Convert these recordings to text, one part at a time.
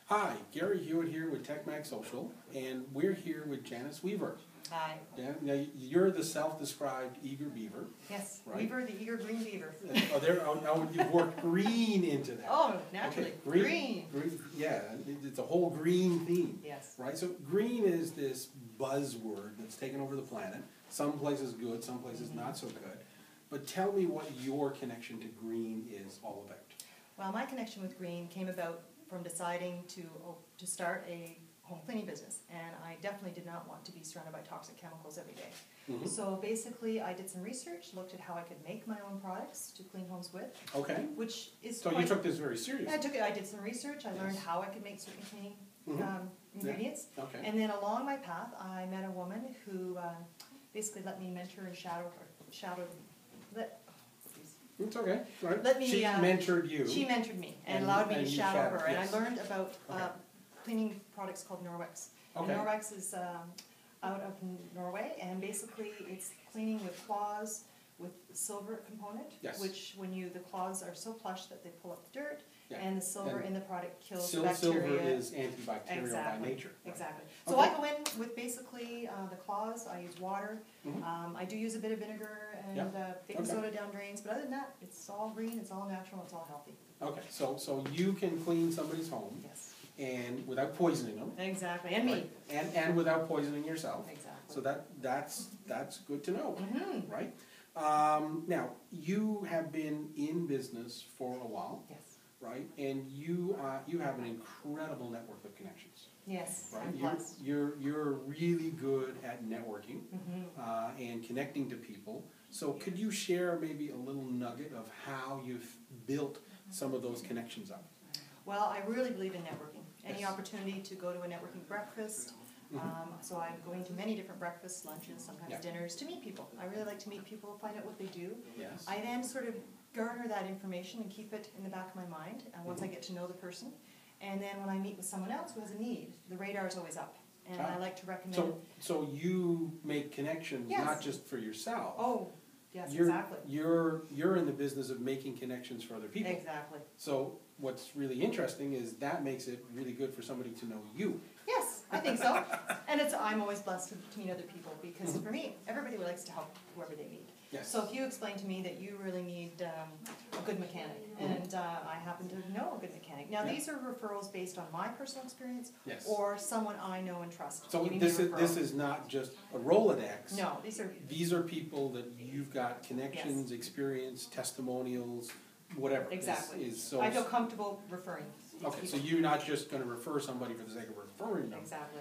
Hi, Gary Hewitt here with TechMac Social, and we're here with Janis Weaver. Hi. Yeah, now you're the self-described eager beaver. Yes, right? Weaver, the eager green beaver. Now you've worked green into that. Oh, naturally. Okay. Green. Yeah, it's a whole green theme. Yes. Right, so green is this buzzword that's taken over the planet. Some places good, some places not so good. But tell me what your connection to green is all about. Well, my connection with green came about from deciding to start a home cleaning business, and I definitely did not want to be surrounded by toxic chemicals every day. So basically, I did some research, looked at how I could make my own products to clean homes with. Okay. Which is so you took this very seriously. I did some research. I learned how I could make certain cleaning ingredients. Yeah. Okay. And then along my path, I met a woman who basically let me mentor and It's okay. Right. She mentored you. She mentored me and allowed me to shadow her. And I learned about cleaning products called Norwex. Okay. And Norwex is out of Norway, and basically it's cleaning with claws with silver component, which when the claws are so plush that they pull up the dirt, and the silver in the product kills bacteria. Silver is antibacterial by nature. Right? Exactly. So I go in with basically the claws. I use water. I do use a bit of vinegar and baking soda down drains, but other than that, it's all green, it's all natural, it's all healthy. Okay, so you can clean somebody's home. Yes. And without poisoning them. Exactly, and me. And without poisoning yourself. Exactly. So that's good to know, right? Now, you have been in business for a while. Yes. Right, and you have an incredible network of connections. Yes, right? I'm blessed. You're really good at networking and connecting to people. So could you share maybe a little nugget of how you've built some of those connections up? Well, I really believe in networking. Any opportunity to go to a networking breakfast. So I'm going to many different breakfasts, lunches, sometimes dinners, to meet people. I really like to meet people, find out what they do. Yes. I then sort of garner that information and keep it in the back of my mind once I get to know the person. And then when I meet with someone else who has a need, the radar is always up. And I like to recommend... So you make connections not just for yourself. Oh, yes, exactly. You're in the business of making connections for other people. Exactly. So what's really interesting is that makes it really good for somebody to know you. Yes, I think so. And I'm always blessed to meet other people because for me, everybody likes to help whoever they meet. Yes. So if you explain to me that you really need a good mechanic, and I happen to know a good mechanic. Now these are referrals based on my personal experience or someone I know and trust. So this is not just a Rolodex. No, these are people that you've got connections, experience, testimonials, whatever. Exactly. So I feel comfortable referring. Okay, so you're not just going to refer somebody for the sake of referring them. Exactly.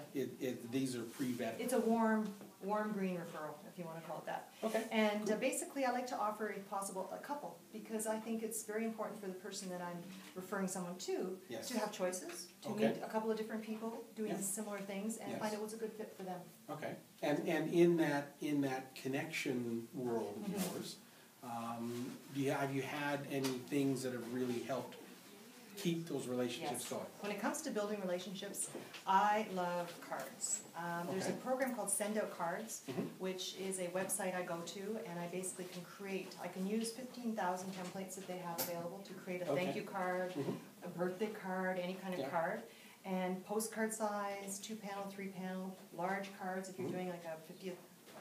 These are pre-vetted. It's a warm green referral, if you want to call it that. Okay. And basically, I like to offer, if possible, a couple, because I think it's very important for the person that I'm referring someone to have choices, to meet a couple of different people doing similar things, and find out what's a good fit for them. Okay. And in that connection world of yours, have you had any things that have really helped keep those relationships going? When it comes to building relationships, I love cards. There's a program called Send Out Cards, which is a website I go to, and I basically I can use 15,000 templates that they have available to create a thank you card, a birthday card, any kind of card, and postcard size, 2-panel, 3-panel, large cards if you're doing like a 50th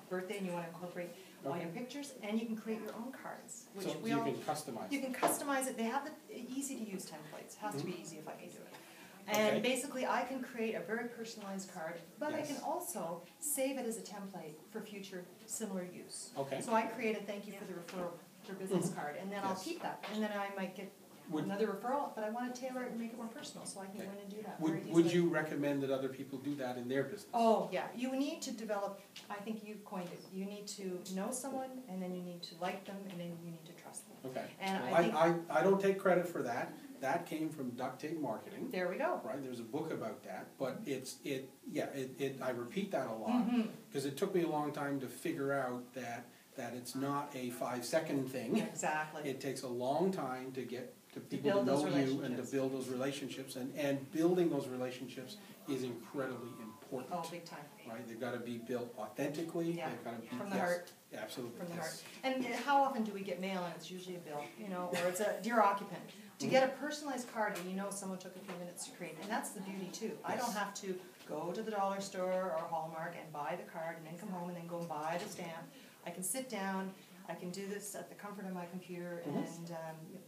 birthday and you want to incorporate all your pictures, and you can create your own cards. Which so you can customize. You can customize it. They have the easy-to-use templates. It has to be easy if I can do it. And basically, I can create a very personalized card, but I can also save it as a template for future similar use. Okay. So I create a thank you for the referral for business card, and then I'll keep that, and then I might get another referral, but I want to tailor it and make it more personal, so I can go in and do that very easily. Would you recommend that other people do that in their business? Oh, yeah. You need to develop, I think you've coined it, you need to know someone, and then you need to like them, and then you need to trust them. Okay. And I don't take credit for that. That came from duct tape marketing. There we go. Right, there's a book about that, but I repeat that a lot because it took me a long time to figure out that it's not a 5-second thing. Exactly. It takes a long time to get to people to know you and to build those relationships, and building those relationships is incredibly important. Oh, big time. Right, they've got to be built authentically. Yeah, they've got to be from the heart. Absolutely. From the heart. And how often do we get mail and it's usually a bill, or it's a dear occupant? to get a personalized card and you know someone took a few minutes to create, and that's the beauty too. I don't have to go to the dollar store or Hallmark and buy the card and then come home and then go and buy the stamp. I can sit down, I can do this at the comfort of my computer, and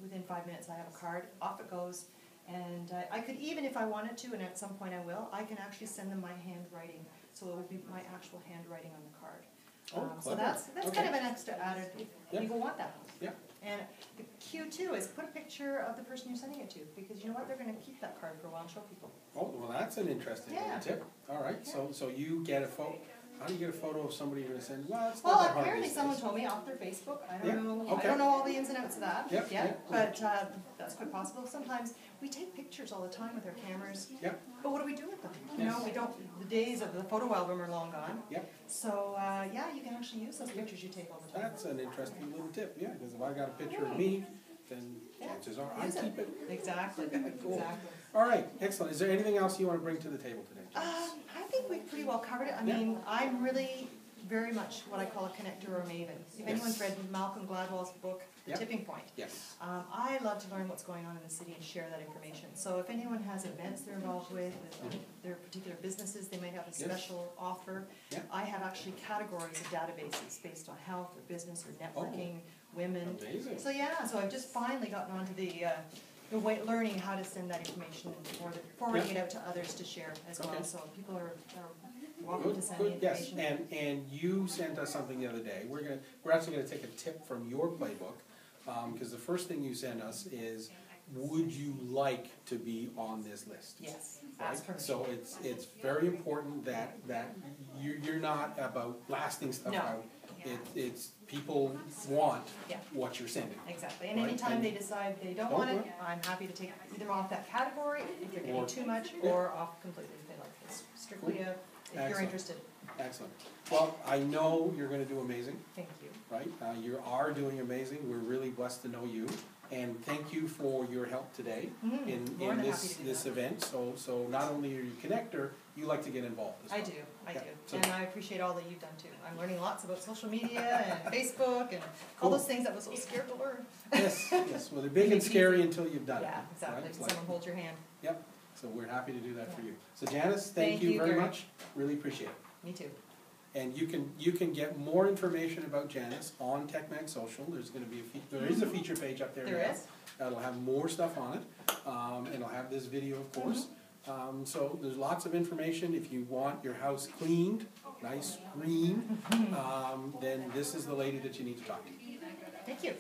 within 5 minutes I have a card, off it goes. And I could even, if I wanted to, and at some point I will, I can actually send them my handwriting, so it will be my actual handwriting on the card. So that's kind of an extra added, if people want that. Yeah. And the cue too is put a picture of the person you're sending it to, because you know what, they're going to keep that card for a while and show people. Oh, well, that's an interesting little tip. All right, so you get a photo. How do you get a photo of somebody you're going to send? Well, it's not that hard apparently these someone days. told me off their Facebook. I don't know. Okay. I don't know all the ins and outs of that Yep, yet, but that's quite possible. Sometimes we take pictures all the time with our cameras. Yep. But what do we do with them? You know, we don't. The days of the photo album are long gone. Yep. So you can actually use those pictures you take all the time. That's an interesting little tip. Yeah, because if I got a picture of me, then chances are I Use keep it. Exactly. Cool. Exactly. All right, excellent. Is there anything else you want to bring to the table today? I think we've pretty well covered it. I mean, I'm really very much what I call a connector or a maven. If anyone's read Malcolm Gladwell's book, The Tipping Point, I love to learn what's going on in the city and share that information. So if anyone has events they're involved with, their particular businesses, they might have a special offer. I have actually categories of databases based on health or business or networking, women. Amazing. So so I've just finally gotten onto the way, learning how to send that information and forwarding it out to others to share as well. So people are welcome to send me information. Yes, and you sent us something the other day. We're actually gonna take a tip from your playbook, because the first thing you sent us is, would you like to be on this list? Yes, right? So it's very important that you're not about blasting stuff out. It's people want what you're sending. Exactly, and anytime they decide they don't want it, I'm happy to take them off that category if they're getting too much, or off completely if they like it. It's strictly if you're interested. Excellent. Well, I know you're going to do amazing. Thank you. Right? You are doing amazing. We're really blessed to know you. And thank you for your help today in this event. So not only are you a connector, you like to get involved as well. I do. And I appreciate all that you've done too. I'm learning lots about social media and Facebook and all those things that I was so scared to learn. Yes. Well, they're big and scary until you've done it. Yeah, exactly. Right? Someone holds your hand. Yep. So we're happy to do that for you. So Janis, thank you very much. Really appreciate it. Me too. And you can get more information about Janis on TechMag Social. There's going to be there is a feature page up there. There is. That'll have more stuff on it, and it'll have this video, of course. So there's lots of information. If you want your house cleaned, nice green, then this is the lady that you need to talk to. Thank you.